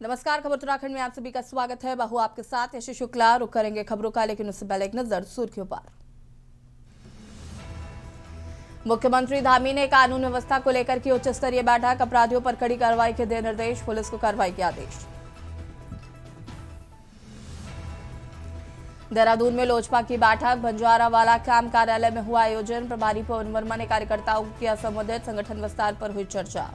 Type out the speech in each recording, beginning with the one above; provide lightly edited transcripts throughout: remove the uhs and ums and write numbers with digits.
नमस्कार, खबर उत्तराखंड में आप सभी का स्वागत है। बाहू आपके साथ यश शुक्ला। रुक करेंगे खबरों का, लेकिन उससे पहले एक नजर सुर्खियों पर। मुख्यमंत्री धामी ने कानून व्यवस्था को लेकर की उच्च स्तरीय बैठक। अपराधियों पर कड़ी कार्रवाई के दिए निर्देश, पुलिस को कार्रवाई के आदेश। देहरादून में लोजपा की बैठक, बंजारावाला कैंप कार्यालय में हुआ आयोजन। प्रभारी पवन वर्मा ने कार्यकर्ताओं को किया संबोधित, संगठन विस्तार पर हुई चर्चा।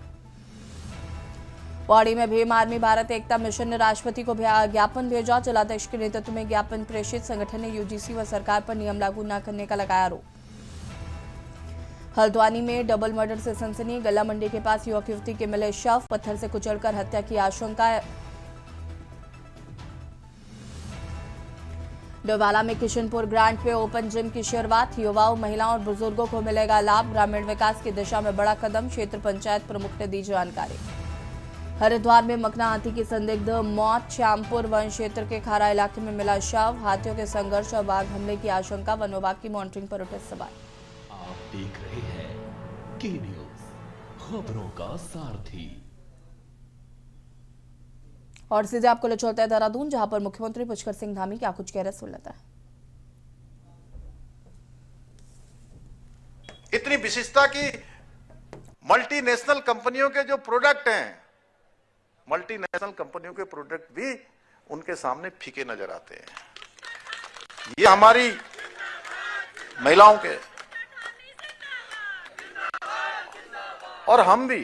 पौड़ी में भीम आर्मी भारत एकता मिशन ने राष्ट्रपति को ज्ञापन भेजा। जिलाध्यक्ष के नेतृत्व में ज्ञापन प्रेषित, संगठन ने यूजीसी व सरकार पर नियम लागू न करने का लगाया आरोप। हल्द्वानी में डबल मर्डर से सनसनी, गल्ला मंडी के पास युवक युवती के मिले शव, पत्थर से कुचलकर हत्या की आशंका। डोईवाला में किशनपुर ग्रांट पे ओपन जिम की शुरुआत, युवाओं, महिलाओं और बुजुर्गों को मिलेगा लाभ। ग्रामीण विकास की दिशा में बड़ा कदम, क्षेत्र पंचायत प्रमुख ने दी जानकारी। हरिद्वार में मकना हाथी की संदिग्ध मौत, श्यामपुर वन क्षेत्र के खारा इलाके में मिला शव। हाथियों के संघर्ष और बाघ हमले की आशंका, वन विभाग की मॉनिटरिंग पर उठे सवाल। आप देख रहे हैं के न्यूज, खबरों का सारथी। और सीधे आपको ले चलता है देहरादून, जहां पर मुख्यमंत्री पुष्कर सिंह धामी क्या कुछ कह रहे सुन लेता है। इतनी विशिष्टता की मल्टीनेशनल कंपनियों के जो प्रोडक्ट हैं, मल्टीनेशनल कंपनियों के प्रोडक्ट भी उनके सामने फीके नजर आते हैं। ये हमारी महिलाओं के, और हम भी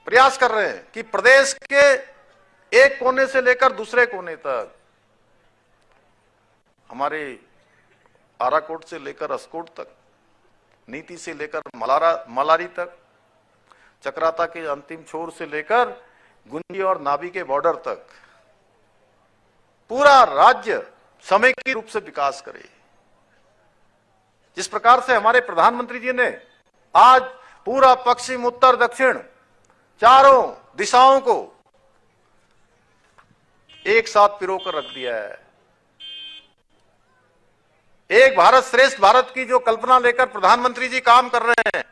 प्रयास कर रहे हैं कि प्रदेश के एक कोने से लेकर दूसरे कोने तक, हमारे आराकोट से लेकर अस्कोट तक, नीति से लेकर मलारी तक, चक्राता के अंतिम छोर से लेकर गुंजी और नाभी के बॉर्डर तक पूरा राज्य समेकित रूप से विकास करे। जिस प्रकार से हमारे प्रधानमंत्री जी ने आज पूरा पश्चिम, उत्तर, दक्षिण चारों दिशाओं को एक साथ पिरोकर रख दिया है। एक भारत श्रेष्ठ भारत की जो कल्पना लेकर प्रधानमंत्री जी काम कर रहे हैं,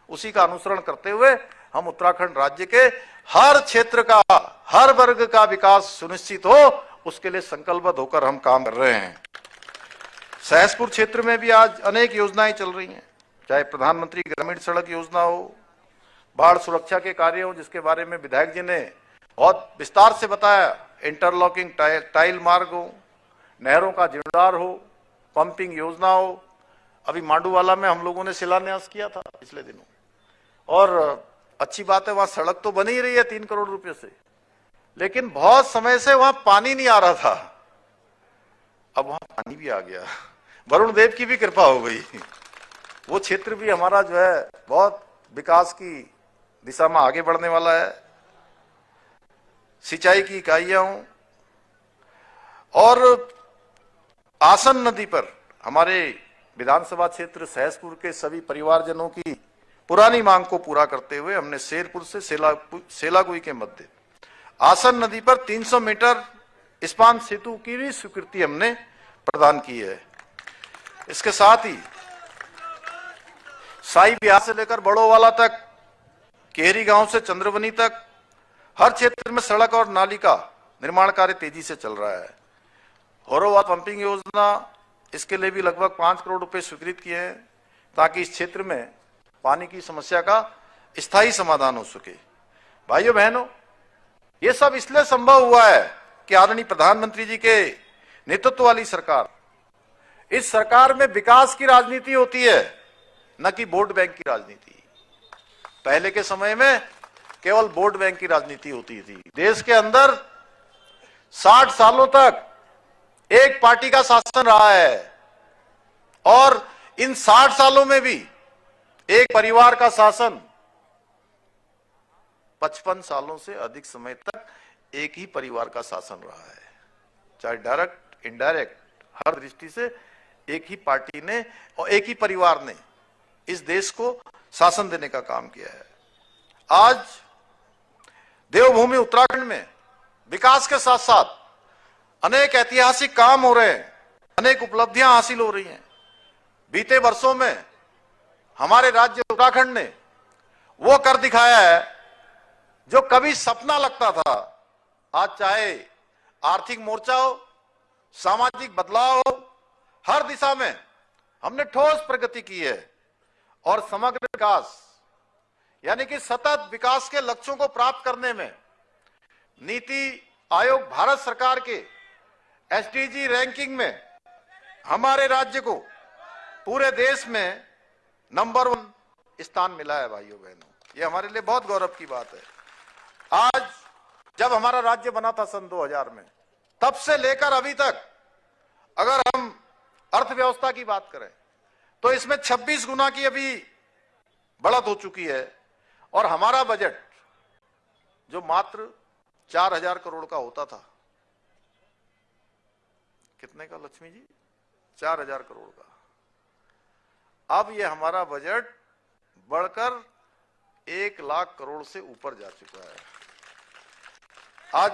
उसी का अनुसरण करते हुए हम उत्तराखंड राज्य के हर क्षेत्र का, हर वर्ग का विकास सुनिश्चित हो, उसके लिए संकल्पबद्ध होकर हम काम कर रहे हैं। सहसपुर क्षेत्र में भी आज अनेक योजनाएं चल रही हैं, चाहे प्रधानमंत्री ग्रामीण सड़क योजना हो, बाढ़ सुरक्षा के कार्य हो, जिसके बारे में विधायक जी ने बहुत विस्तार से बताया, इंटरलॉकिंग टाइल मार्ग हो, नहरों का जीर्णोद्धार हो, पंपिंग योजना हो। अभी मांडूवाला में हम लोगों ने शिलान्यास किया था पिछले दिनों, और अच्छी बात है, वहां सड़क तो बनी ही रही है 3 करोड़ रुपए से, लेकिन बहुत समय से वहां पानी नहीं आ रहा था। अब वहां पानी भी आ गया, वरुण देव की भी कृपा हो गई। वो क्षेत्र भी हमारा जो है बहुत विकास की दिशा में आगे बढ़ने वाला है। सिंचाई की इकाइयां हों, और आसन नदी पर हमारे विधानसभा क्षेत्र सहसपुर के सभी परिवारजनों की पुरानी मांग को पूरा करते हुए हमने शेरपुर से सेलाकुई के मध्य आसन नदी पर 300 मीटर स्पान सेतु की भी स्वीकृति हमने प्रदान की है। इसके साथ ही साई बिहार से लेकर बड़ोवाला तक, केहरी गांव से चंद्रवनी तक, हर क्षेत्र में सड़क और नाली का निर्माण कार्य तेजी से चल रहा है। होरोवाल पंपिंग योजना, इसके लिए भी लगभग 5 करोड़ रुपए स्वीकृत किए हैं, ताकि इस क्षेत्र में पानी की समस्या का स्थायी समाधान हो सके। भाइयों बहनों, ये सब इसलिए संभव हुआ है कि आदरणीय प्रधानमंत्री जी के नेतृत्व वाली सरकार, इस सरकार में विकास की राजनीति होती है, न कि वोट बैंक की राजनीति। पहले के समय में केवल वोट बैंक की राजनीति होती थी। देश के अंदर 60 सालों तक एक पार्टी का शासन रहा है, और इन 60 सालों में भी एक परिवार का शासन 55 सालों से अधिक समय तक एक ही परिवार का शासन रहा है। चाहे डायरेक्ट, इनडायरेक्ट, हर दृष्टि से एक ही पार्टी ने और एक ही परिवार ने इस देश को शासन देने का काम किया है। आज देवभूमि उत्तराखंड में विकास के साथ साथ अनेक ऐतिहासिक काम हो रहे हैं, अनेक उपलब्धियां हासिल हो रही हैं। बीते वर्षों में हमारे राज्य उत्तराखंड ने वो कर दिखाया है जो कभी सपना लगता था आज चाहे आर्थिक मोर्चा हो, सामाजिक बदलाव हो, हर दिशा में हमने ठोस प्रगति की है। और समग्र विकास यानी कि सतत विकास के लक्ष्यों को प्राप्त करने में नीति आयोग भारत सरकार के एसडीजी रैंकिंग में हमारे राज्य को पूरे देश में नंबर 1 स्थान मिला है। भाइयों बहनों, ये हमारे लिए बहुत गौरव की बात है। आज जब हमारा राज्य बना था सन 2000 में, तब से लेकर अभी तक अगर हम अर्थव्यवस्था की बात करें तो इसमें 26 गुना की अभी बढ़त हो चुकी है। और हमारा बजट जो मात्र 4000 करोड़ का होता था, कितने का लक्ष्मी जी? 4000 करोड़ का। अब ये हमारा बजट बढ़कर 1 लाख करोड़ से ऊपर जा चुका है। आज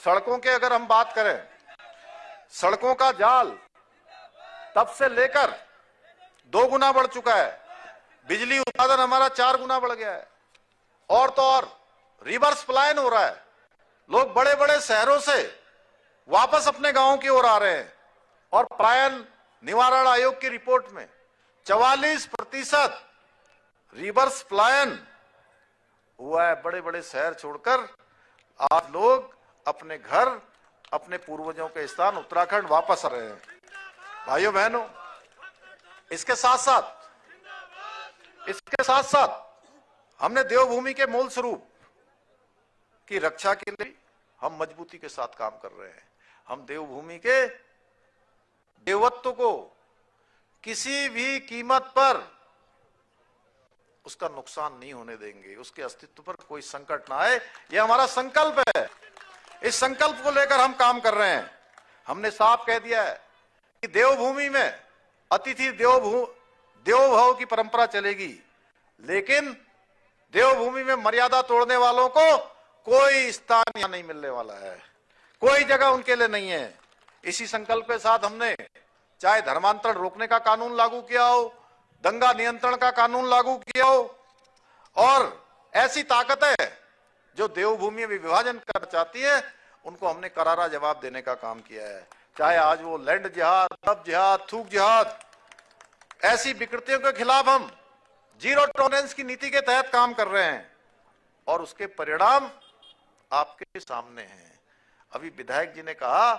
सड़कों के अगर हम बात करें, सड़कों का जाल तब से लेकर 2 गुना बढ़ चुका है। बिजली उत्पादन हमारा 4 गुना बढ़ गया है। और तो और रिवर्स पलायन हो रहा है। लोग बड़े बड़े शहरों से वापस अपने गांवों की ओर आ रहे हैं। और पलायन निवारण आयोग की रिपोर्ट में 44% रिवर्स पलायन हुआ है। बड़े बड़े शहर छोड़कर आज लोग अपने घर, अपने पूर्वजों के स्थान उत्तराखंड वापस आ रहे हैं। भाइयों बहनों, इसके साथ साथ हमने देवभूमि के मूल स्वरूप की रक्षा के लिए हम मजबूती के साथ काम कर रहे हैं। हम देवभूमि के देवत्व को किसी भी कीमत पर उसका नुकसान नहीं होने देंगे, उसके अस्तित्व पर कोई संकट ना आए, यह हमारा संकल्प है। इस संकल्प को लेकर हम काम कर रहे हैं। हमने साफ कह दिया है कि देवभूमि में अतिथि देवो भव की परंपरा चलेगी, लेकिन देवभूमि में मर्यादा तोड़ने वालों को कोई स्थान यहां नहीं मिलने वाला है, कोई जगह उनके लिए नहीं है। इसी संकल्प के साथ हमने चाहे धर्मांतरण रोकने का कानून लागू किया हो, दंगा नियंत्रण का कानून लागू किया हो, और ऐसी ताकतें जो देवभूमि में विभाजन करना चाहती है उनको हमने करारा जवाब देने का काम किया है। चाहे आज वो लैंड जिहाद, तब जिहाद, थूक जिहाद, ऐसी विकृतियों के खिलाफ हम जीरो टॉलरेंस की नीति के तहत काम कर रहे हैं और उसके परिणाम आपके सामने हैं। अभी विधायक जी ने कहा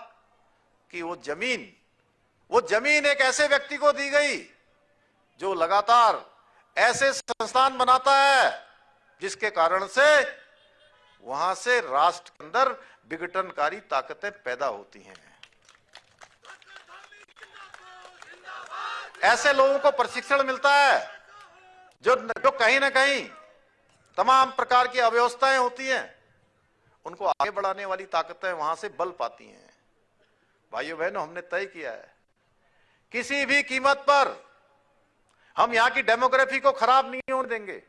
कि वो जमीन एक ऐसे व्यक्ति को दी गई जो लगातार ऐसे संस्थान बनाता है जिसके कारण से वहां से राष्ट्र के अंदर विघटनकारी ताकतें पैदा होती हैं। ऐसे लोगों को प्रशिक्षण मिलता है जो कहीं ना कहीं तमाम प्रकार की अव्यवस्थाएं होती हैं, उनको आगे बढ़ाने वाली ताकतें वहां से बल पाती हैं। भाइयों बहनों, हमने तय किया है किसी भी कीमत पर हम यहां की डेमोग्राफी को खराब नहीं होने देंगे।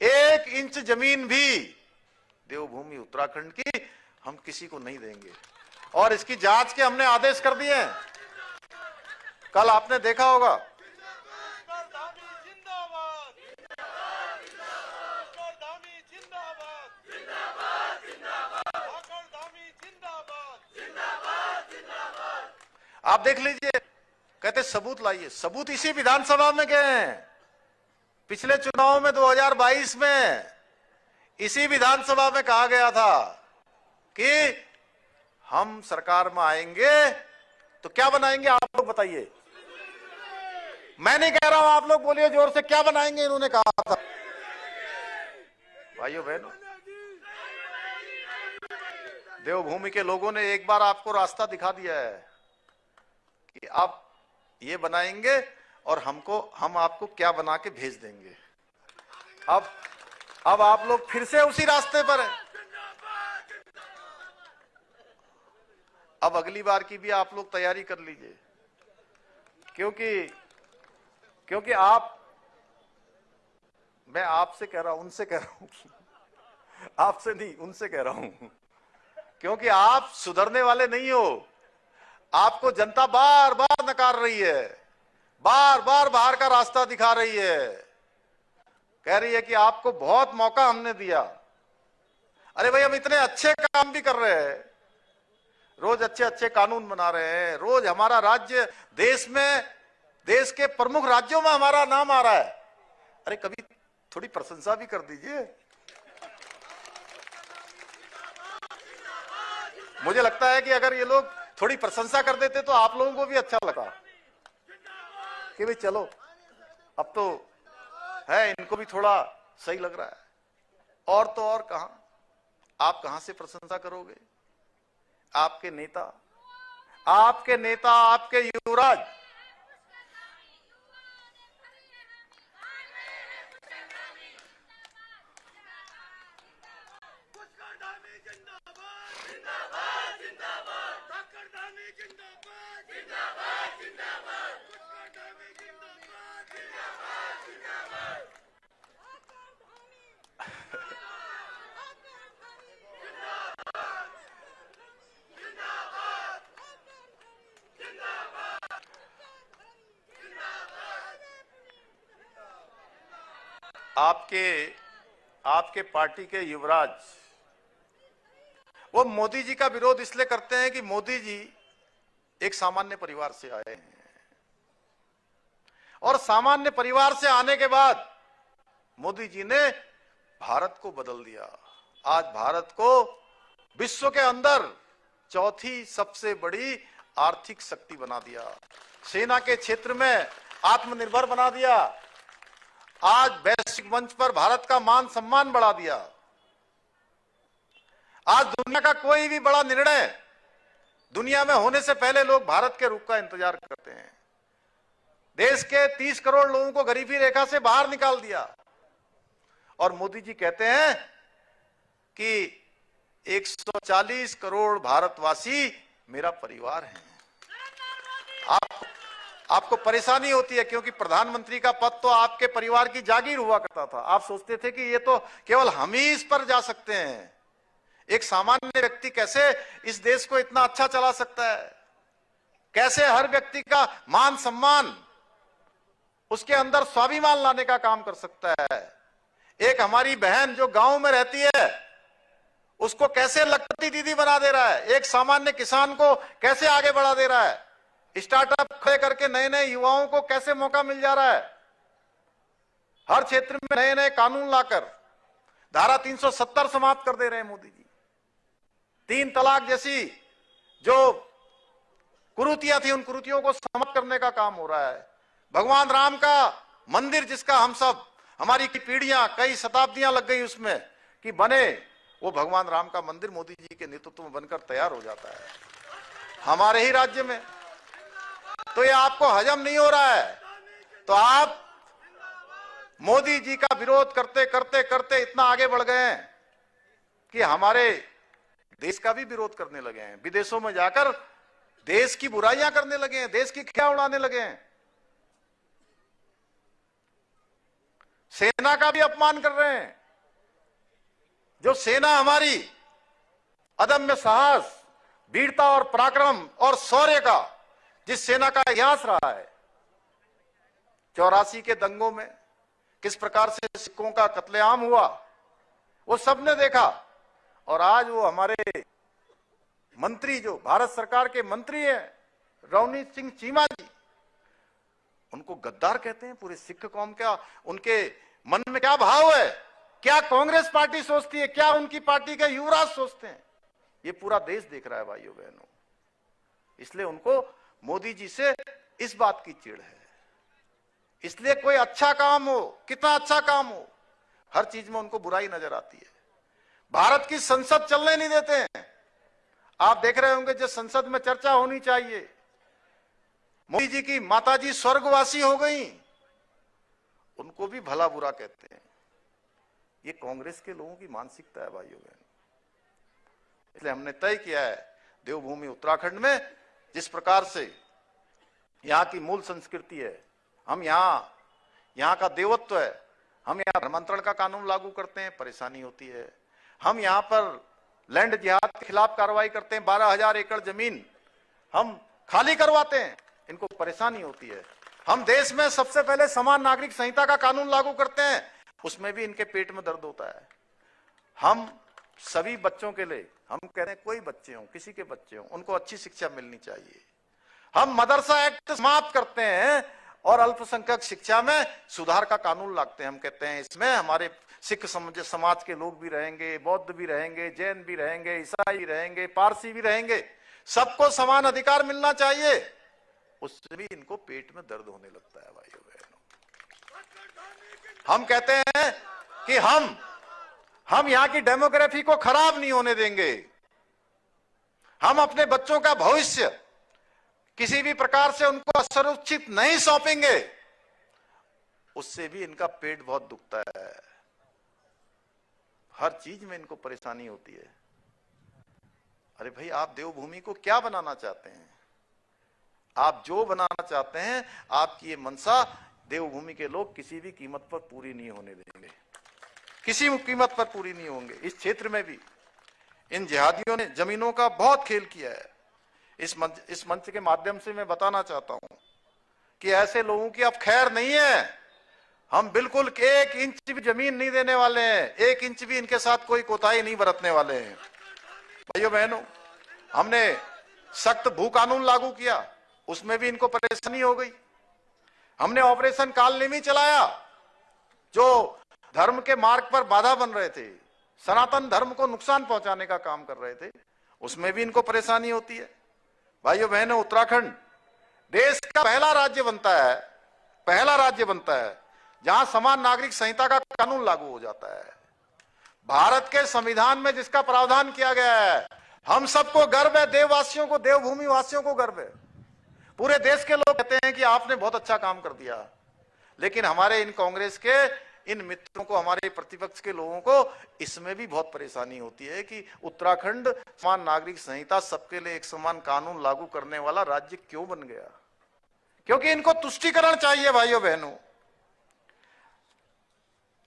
1 इंच जमीन भी देवभूमि उत्तराखंड की हम किसी को नहीं देंगे और इसकी जांच के हमने आदेश कर दिए हैं। कल आपने देखा होगा आप देख लीजिए, कहते सबूत लाइए। सबूत इसी विधानसभा में गए हैं। पिछले चुनाव में 2022 में इसी विधानसभा में कहा गया था कि हम सरकार में आएंगे तो क्या बनाएंगे, आप लोग बताइए। मैं नहीं कह रहा हूं, आप लोग बोलिए जोर से, क्या बनाएंगे इन्होंने कहा था। भाइयों बहनों, देवभूमि के लोगों ने एक बार आपको रास्ता दिखा दिया है कि आप ये बनाएंगे और हम आपको क्या बना के भेज देंगे। अब आप लोग फिर से उसी रास्ते पर हैं। अब अगली बार की भी आप लोग तैयारी कर लीजिए, क्योंकि मैं आपसे कह रहा हूं, उनसे कह रहा हूं, आपसे नहीं, उनसे कह रहा हूं, क्योंकि आप सुधरने वाले नहीं हो। आपको जनता बार बार नकार रही है, बार बार बाहर का रास्ता दिखा रही है, कह रही है कि आपको बहुत मौका हमने दिया, अरे भाई, हम इतने अच्छे काम भी कर रहे हैं, रोज अच्छे अच्छे कानून बना रहे हैं, रोज हमारा राज्य देश में, देश के प्रमुख राज्यों में हमारा नाम आ रहा है। अरे कभी थोड़ी प्रशंसा भी कर दीजिए। मुझे लगता है कि अगर ये लोग थोड़ी प्रशंसा कर देते तो आप लोगों को भी अच्छा लगा कि भाई चलो, अब तो है, इनको भी थोड़ा सही लग रहा है। और तो और आप कहां से प्रशंसा करोगे? आपके नेता, आपके युवराज आपके पार्टी के युवराज, वो मोदी जी का विरोध इसलिए करते हैं कि मोदी जी एक सामान्य परिवार से आए हैं, और सामान्य परिवार से आने के बाद मोदी जी ने भारत को बदल दिया। आज भारत को विश्व के अंदर चौथी सबसे बड़ी आर्थिक शक्ति बना दिया, सेना के क्षेत्र में आत्मनिर्भर बना दिया, आज वैश्विक मंच पर भारत का मान सम्मान बढ़ा दिया। आज दुनिया का कोई भी बड़ा निर्णय दुनिया में होने से पहले लोग भारत के रुख का इंतजार करते हैं। देश के 30 करोड़ लोगों को गरीबी रेखा से बाहर निकाल दिया, और मोदी जी कहते हैं कि 140 करोड़ भारतवासी मेरा परिवार है। आपको परेशानी होती है क्योंकि प्रधानमंत्री का पद तो आपके परिवार की जागीर हुआ करता था। आप सोचते थे कि ये तो केवल हम ही इस पर जा सकते हैं, एक सामान्य व्यक्ति कैसे इस देश को इतना अच्छा चला सकता है, कैसे हर व्यक्ति का मान सम्मान, उसके अंदर स्वाभिमान लाने का काम कर सकता है। एक हमारी बहन जो गांव में रहती है, उसको कैसे लखपति दीदी बना दे रहा है, एक सामान्य किसान को कैसे आगे बढ़ा दे रहा है, स्टार्टअप खड़े करके नए नए युवाओं को कैसे मौका मिल जा रहा है, हर क्षेत्र में नए नए कानून लाकर धारा 370 समाप्त कर दे रहे हैं मोदी जी। 3 तलाक जैसी जो कुरीतियां थी, उन कुरीतियों को समाप्त करने का काम हो रहा है। भगवान राम का मंदिर, जिसका हम सब, हमारी पीढ़ियां, कई शताब्दियां लग गई उसमें कि बने, वो भगवान राम का मंदिर मोदी जी के नेतृत्व में बनकर तैयार हो जाता है हमारे ही राज्य में। तो ये आपको हजम नहीं हो रहा है, तो आप मोदी जी का विरोध करते करते करते इतना आगे बढ़ गए हैं कि हमारे देश का भी विरोध करने लगे हैं, विदेशों में जाकर देश की बुराइयां करने लगे हैं, देश की खिया उड़ाने लगे हैं, सेना का भी अपमान कर रहे हैं। जो सेना हमारी अदम्य साहस, वीरता और पराक्रम और शौर्य का, जिस सेना का इतिहास रहा है, 84 के दंगों में किस प्रकार से सिखों का कत्लेआम हुआ, वो सबने देखा। और आज वो हमारे मंत्री, जो भारत सरकार के मंत्री हैं, रवनीत सिंह चीमा जी, उनको गद्दार कहते हैं। पूरे सिख कौम का, उनके मन में क्या भाव है, क्या कांग्रेस पार्टी सोचती है, क्या उनकी पार्टी के युवराज सोचते हैं, ये पूरा देश देख रहा है भाइयों बहनों। इसलिए उनको मोदी जी से इस बात की चिढ़ है। इसलिए कोई अच्छा काम हो, कितना अच्छा काम हो, हर चीज में उनको बुराई नजर आती है। भारत की संसद चलने नहीं देते हैं। आप देख रहे होंगे, जो संसद में चर्चा होनी चाहिए, मोदी जी की माताजी स्वर्गवासी हो गई, उनको भी भला बुरा कहते हैं। ये कांग्रेस के लोगों की मानसिकता है भाइयों बहनों। इसलिए हमने तय किया है, देवभूमि उत्तराखंड में जिस प्रकार से यहाँ की मूल संस्कृति है, हम यहाँ का देवत्व है, हम यहाँ धर्मांतरण का कानून लागू करते हैं, परेशानी होती है। हम यहाँ पर लैंड जिहाद के खिलाफ कार्रवाई करते हैं, 12,000 एकड़ जमीन हम खाली करवाते हैं, इनको परेशानी होती है। हम देश में सबसे पहले समान नागरिक संहिता का कानून लागू करते हैं, उसमें भी इनके पेट में दर्द होता है। हम सभी बच्चों के लिए, हम कहते हैं कोई बच्चे हों, किसी के बच्चे हों, उनको अच्छी शिक्षा मिलनी चाहिए। हम मदरसा एक्ट समाप्त करते हैं और अल्पसंख्यक शिक्षा में सुधार का कानून लाते हैं। हम कहते हैं इसमें हमारे सिख समाज के लोग भी रहेंगे, बौद्ध भी रहेंगे, जैन भी रहेंगे, ईसाई भी रहेंगे, पारसी भी रहेंगे, सबको समान अधिकार मिलना चाहिए। उससे भी इनको पेट में दर्द होने लगता है भाइयों बहनों। हम कहते हैं कि हम यहां की डेमोग्राफी को खराब नहीं होने देंगे। हम अपने बच्चों का भविष्य किसी भी प्रकार से उनको असुरक्षित नहीं सौंपेंगे। उससे भी इनका पेट बहुत दुखता है, हर चीज में इनको परेशानी होती है। अरे भाई, आप देवभूमि को क्या बनाना चाहते हैं? आप जो बनाना चाहते हैं, आपकी ये मनसा देवभूमि के लोग किसी भी कीमत पर पूरी नहीं होने देंगे, किसी भी कीमत पर पूरी नहीं होंगे। इस क्षेत्र में भी इन जिहादियों ने जमीनों का बहुत खेल किया है। इस मंच के माध्यम से मैं बताना चाहता हूं कि ऐसे लोगों की अब खैर नहीं है। हम बिल्कुल 1 इंच भी जमीन नहीं देने वाले हैं, 1 इंच भी इनके साथ कोई कोताही नहीं बरतने वाले हैं। भाइयों बहनों, हमने सख्त भू कानून लागू किया, उसमें भी इनको परेशानी हो गई। हमने ऑपरेशन कालनेमी चलाया, जो धर्म के मार्ग पर बाधा बन रहे थे, सनातन धर्म को नुकसान पहुंचाने का काम कर रहे थे, उसमें भी इनको परेशानी होती है। भाइयों बहनों, उत्तराखंड देश का पहला राज्य बनता है जहां समान नागरिक संहिता का कानून लागू हो जाता है। भारत के संविधान में जिसका प्रावधान किया गया है, हम सबको गर्व है, देववासियों को, देवभूमि वासियों को गर्व है। पूरे देश के लोग कहते हैं कि आपने बहुत अच्छा काम कर दिया। लेकिन हमारे इन कांग्रेस के इन मित्रों को, हमारे प्रतिपक्ष के लोगों को इसमें भी बहुत परेशानी होती है कि उत्तराखंड समान नागरिक संहिता, सबके लिए एक समान कानून लागू करने वाला राज्य क्यों बन गया? क्योंकि इनको तुष्टीकरण चाहिए। भाइयों बहनों,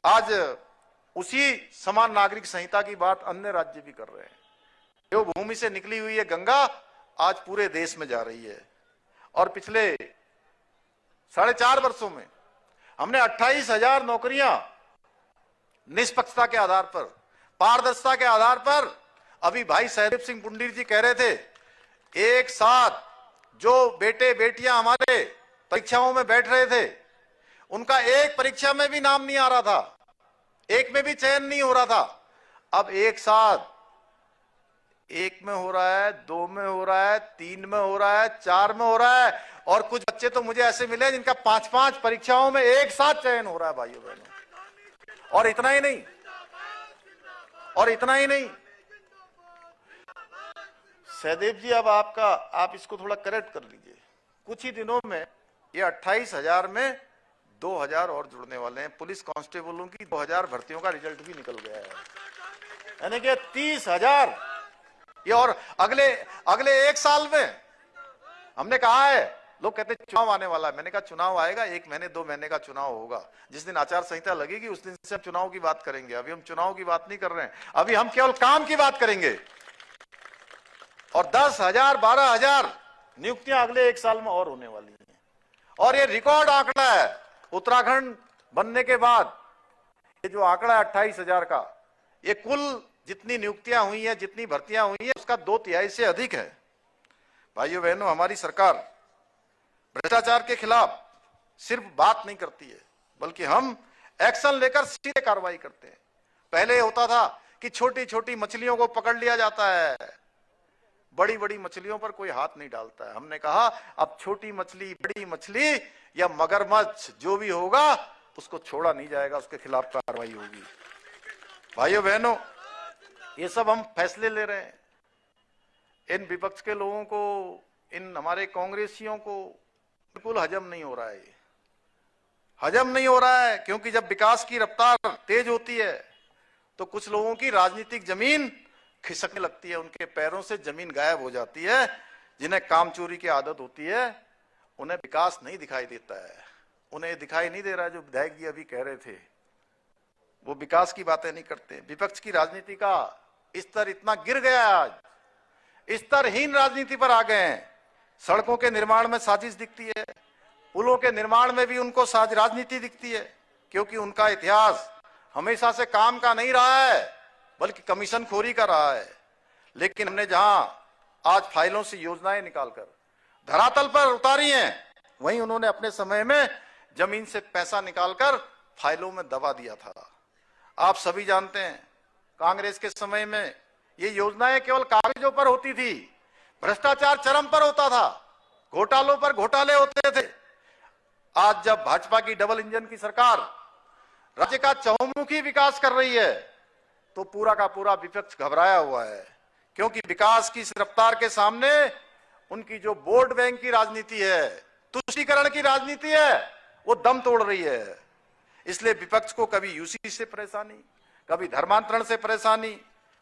आज उसी समान नागरिक संहिता की बात अन्य राज्य भी कर रहे हैं। देवभूमि से निकली हुई है गंगा आज पूरे देश में जा रही है, और पिछले 4.5 वर्षों में हमने 28,000 नौकरियां निष्पक्षता के आधार पर, पारदर्शिता के आधार पर, अभी भाई सहदेव सिंह पुंडीर जी कह रहे थे, एक साथ जो बेटे बेटियां हमारे परीक्षाओं में बैठ रहे थे, उनका एक परीक्षा में भी नाम नहीं आ रहा था, एक में भी चयन नहीं हो रहा था। अब एक साथ 1 में हो रहा है, 2 में हो रहा है, 3 में हो रहा है, 4 में हो रहा है, और कुछ बच्चे तो मुझे ऐसे मिले जिनका 5-5 परीक्षाओं में एक साथ चयन हो रहा है। भाइयों बहनों, और इतना ही नहीं, सहदेव जी, अब आप इसको थोड़ा करेक्ट कर लीजिए। कुछ ही दिनों में ये 28,000 में 2,000 और जुड़ने वाले हैं। पुलिस कांस्टेबलों की 2,000 भर्तियों का रिजल्ट भी निकल गया है, यानी कि 30,000 ये, और अगले 1 साल में हमने कहा है, लोग कहते हैं चुनाव आने वाला है। मैंने कहा चुनाव आएगा, 1 महीने 2 महीने का चुनाव होगा। जिस दिन आचार संहिता लगेगी उस दिन से हम चुनाव की बात करेंगे। अभी हम चुनाव की बात नहीं कर रहे हैं, अभी हम केवल काम की बात करेंगे। और 10,000 12,000 नियुक्तियां अगले 1 साल में और होने वाली हैं। और ये रिकॉर्ड आंकड़ा है उत्तराखंड बनने के बाद। ये जो आंकड़ा है 28,000 का, ये कुल जितनी नियुक्तियां हुई हैं, जितनी भर्तियां हुई हैं, उसका 2/3 से अधिक है। भाइयों बहनों, हमारी सरकार भ्रष्टाचार के खिलाफ सिर्फ बात नहीं करती है, बल्कि हम एक्शन लेकर सीधे कार्रवाई करते हैं। पहले होता था कि छोटी छोटी मछलियों को पकड़ लिया जाता है, बड़ी बड़ी मछलियों पर कोई हाथ नहीं डालता है। हमने कहा अब छोटी मछली, बड़ी मछली या मगरमच्छ जो भी होगा उसको छोड़ा नहीं जाएगा, उसके खिलाफ कार्रवाई होगी। भाइयों बहनों, ये सब हम फैसले ले रहे हैं। इन विपक्ष के लोगों को, इन हमारे कांग्रेसियों को बिल्कुल हजम नहीं हो रहा है, हजम नहीं हो रहा है। क्योंकि जब विकास की रफ्तार तेज होती है तो कुछ लोगों की राजनीतिक जमीन खिसकने लगती है, उनके पैरों से जमीन गायब हो जाती है। जिन्हें काम चोरी की आदत होती है उन्हें विकास नहीं दिखाई देता है, उन्हें दिखाई नहीं दे रहा है। जो विधायक जी अभी कह रहे थे, वो विकास की बातें नहीं करते। विपक्ष की राजनीति का स्तर इतना गिर गया है, आज स्तरहीन राजनीति पर आ गए हैं। सड़कों के निर्माण में साजिश दिखती है, पुलों के निर्माण में भी उनको राजनीति दिखती है, क्योंकि उनका इतिहास हमेशा से काम का नहीं रहा है। बल्कि कमीशनखोरी का रहा है। लेकिन हमने जहां आज फाइलों से योजनाएं निकालकर धरातल पर उतारी हैं, वहीं उन्होंने अपने समय में जमीन से पैसा निकालकर फाइलों में दबा दिया था। आप सभी जानते हैं, कांग्रेस के समय में ये योजनाएं केवल कागजों पर होती थी, भ्रष्टाचार चरम पर होता था, घोटालों पर घोटाले होते थे। आज जब भाजपा की डबल इंजन की सरकार राज्य का चहुमुखी विकास कर रही है, तो पूरा का पूरा विपक्ष घबराया हुआ है, क्योंकि विकास की इस रफ्तार के सामने उनकी जो वोट बैंक की राजनीति है, तुष्टीकरण की राजनीति है, वो दम तोड़ रही है। इसलिए विपक्ष को कभी यूसी से परेशानी, कभी धर्मांतरण से परेशानी,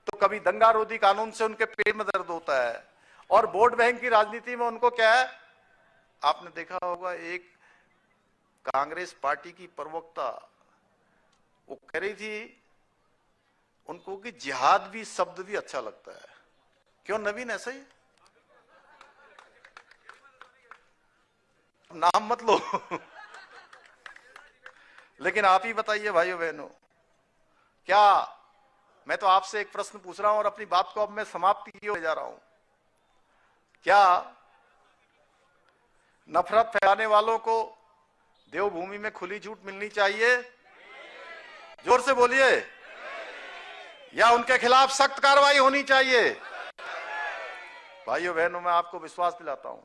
तो कभी दंगारोधी कानून से उनके पेट में दर्द होता है। और वोट बैंक की राजनीति में उनको क्या है, आपने देखा होगा, एक कांग्रेस पार्टी की प्रवक्ता वो कह रही थी उनको कि जिहाद भी शब्द भी अच्छा लगता है। क्यों नवीन, ऐसा ही नाम मत लो लेकिन आप ही बताइए भाइयों बहनों, क्या मैं तो आपसे एक प्रश्न पूछ रहा हूं और अपनी बात को अब मैं समाप्ति की ओर ले जा रहा हूं, क्या नफरत फैलाने वालों को देवभूमि में खुली छूट मिलनी चाहिए? जोर से बोलिए। या उनके खिलाफ सख्त कार्रवाई होनी चाहिए? भाइयों बहनों, मैं आपको विश्वास दिलाता हूं,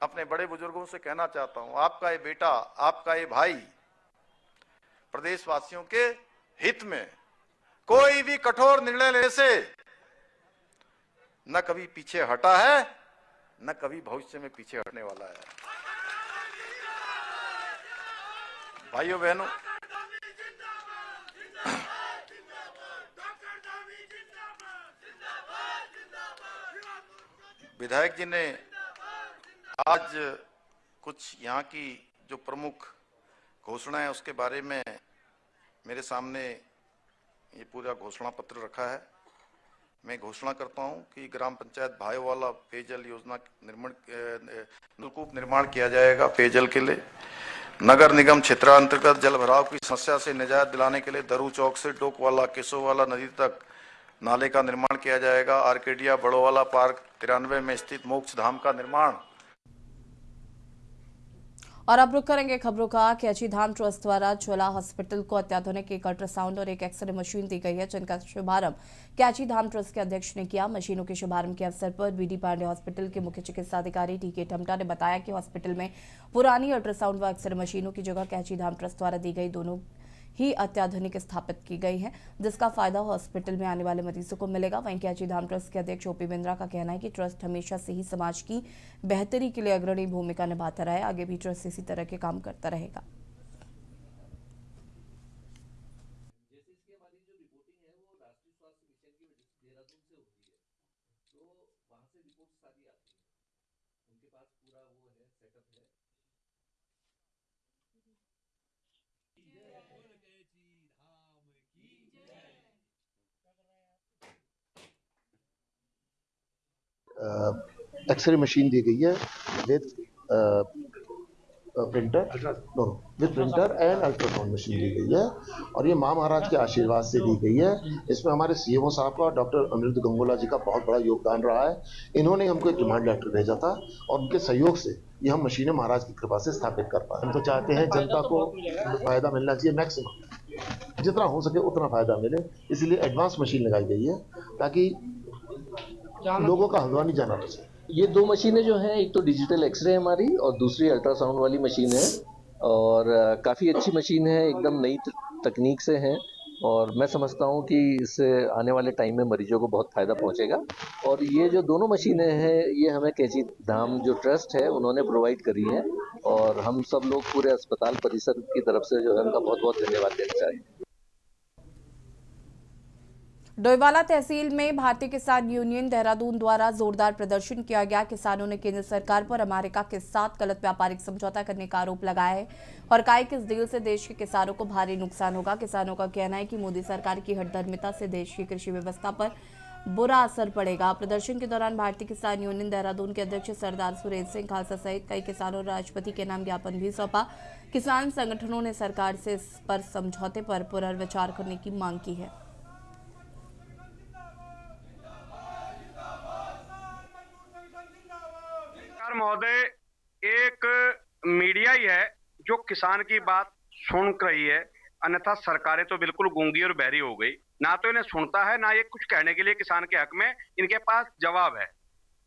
अपने बड़े बुजुर्गों से कहना चाहता हूं, आपका ये बेटा, आपका ये भाई प्रदेशवासियों के हित में कोई भी कठोर निर्णय लेने से न कभी पीछे हटा है, न कभी भविष्य में पीछे हटने वाला है। भाइयों बहनों, विधायक जी ने आज कुछ यहाँ की जो प्रमुख घोषणा है उसके बारे में मेरे सामने ये पूरा घोषणा पत्र रखा है। मैं घोषणा करता हूं कि ग्राम पंचायत भायोवाला पेयजल योजना नलकूप निर्माण किया जाएगा पेयजल के लिए। नगर निगम क्षेत्रांतर्गत जल भराव की समस्या से निजात दिलाने के लिए दरू चौक से डोकवाला केशोवाला नदी तक नाले का निर्माण किया जाएगा। आर्केडिया बड़ोवाला पार्क 93 में स्थित मोक्ष धाम का निर्माण। और अब रुक करेंगे खबरों का। कैची धाम ट्रस्ट द्वारा झोला हॉस्पिटल को अत्याधुनिक एक अल्ट्रासाउंड और एक एक्सरे मशीन दी गई है, जिनका शुभारंभ कैची धाम ट्रस्ट के अध्यक्ष ने किया। मशीनों के शुभारंभ के अवसर पर बीडी पांडे हॉस्पिटल के मुख्य चिकित्सा अधिकारी टीके ठमटा ने बताया कि हॉस्पिटल में पुरानी अल्ट्रासाउंड व एक्सरे मशीनों की जगह कैची धाम ट्रस्ट द्वारा दी गई दोनों ही अत्याधुनिक स्थापित की गई है, जिसका फायदा हॉस्पिटल में आने वाले मरीजों को मिलेगा। वहीं कैची धाम ट्रस्ट के अध्यक्ष ओपी बिंद्रा का कहना है कि ट्रस्ट हमेशा से ही समाज की बेहतरी के लिए अग्रणी भूमिका निभाता रहा है, आगे भी ट्रस्ट इसी तरह के काम करता रहेगा। एक्सरे मशीन दी गई है with printer and ultrasound machine दी गई है, और ये माँ महाराज के आशीर्वाद से दी गई है। इसमें हमारे सीएमओ साहब का डॉक्टर अनिरुद्ध गंगोला जी का बहुत बड़ा योगदान रहा है। इन्होंने हमको एक डिमांड लेटर भेजा था और उनके सहयोग से ये हम मशीनें महाराज की कृपा से स्थापित कर पाए। हम तो चाहते हैं जनता को फायदा मिलना चाहिए, मैक्सिमम जितना हो सके उतना फायदा मिले, इसलिए एडवांस मशीन लगाई गई है ताकि लोगों का हल्द्वानी जाना बचे। ये दो मशीनें जो हैं, एक तो डिजिटल एक्सरे हमारी और दूसरी अल्ट्रासाउंड वाली मशीन है, और काफ़ी अच्छी मशीन है, एकदम नई तकनीक से है, और मैं समझता हूँ कि इससे आने वाले टाइम में मरीजों को बहुत फ़ायदा पहुँचेगा। और ये जो दोनों मशीनें हैं ये हमें कैची धाम जो ट्रस्ट है उन्होंने प्रोवाइड करी है, और हम सब लोग पूरे अस्पताल परिसर की तरफ से जो है उनका बहुत बहुत धन्यवाद देना चाहिए। डोईवाला तहसील में भारतीय किसान यूनियन देहरादून द्वारा जोरदार प्रदर्शन किया गया। किसानों ने केंद्र सरकार पर अमेरिका के साथ गलत व्यापारिक समझौता करने का आरोप लगाया है और कहा कि इस डील से देश के किसानों को भारी नुकसान होगा। किसानों का कहना है कि मोदी सरकार की हठधर्मिता से देश की कृषि व्यवस्था पर बुरा असर पड़ेगा। प्रदर्शन के दौरान भारतीय किसान यूनियन देहरादून के अध्यक्ष सरदार सुरेंद्र सिंह खालसा सहित कई किसानों ने राष्ट्रपति के नाम ज्ञापन भी सौंपा। किसान संगठनों ने सरकार से इस पर समझौते पर पुनर्विचार करने की मांग की है। महोदय, एक मीडिया ही है जो किसान की बात सुन रही है, अन्यथा सरकारें तो बिल्कुल गूंगी और बहरी हो गई। ना तो इन्हें सुनता है, ना ये कुछ कहने के लिए किसान के हक में इनके पास जवाब है।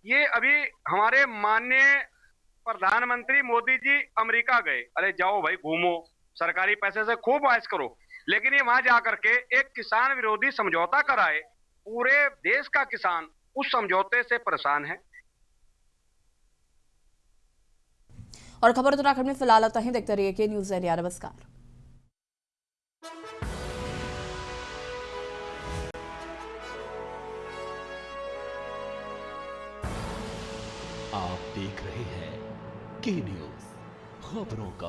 ये अभी हमारे माननीय प्रधानमंत्री मोदी जी अमेरिका गए। अरे जाओ भाई, घूमो, सरकारी पैसे से खूब ऐश करो, लेकिन ये वहां जाकर के एक किसान विरोधी समझौता कराए। पूरे देश का किसान उस समझौते से परेशान है। और खबर उत्तराखंड में फिलहाल आता है। देखते रहिए के न्यूज़ इंडिया। नमस्कार। आप देख रहे हैं के न्यूज़, खबरों का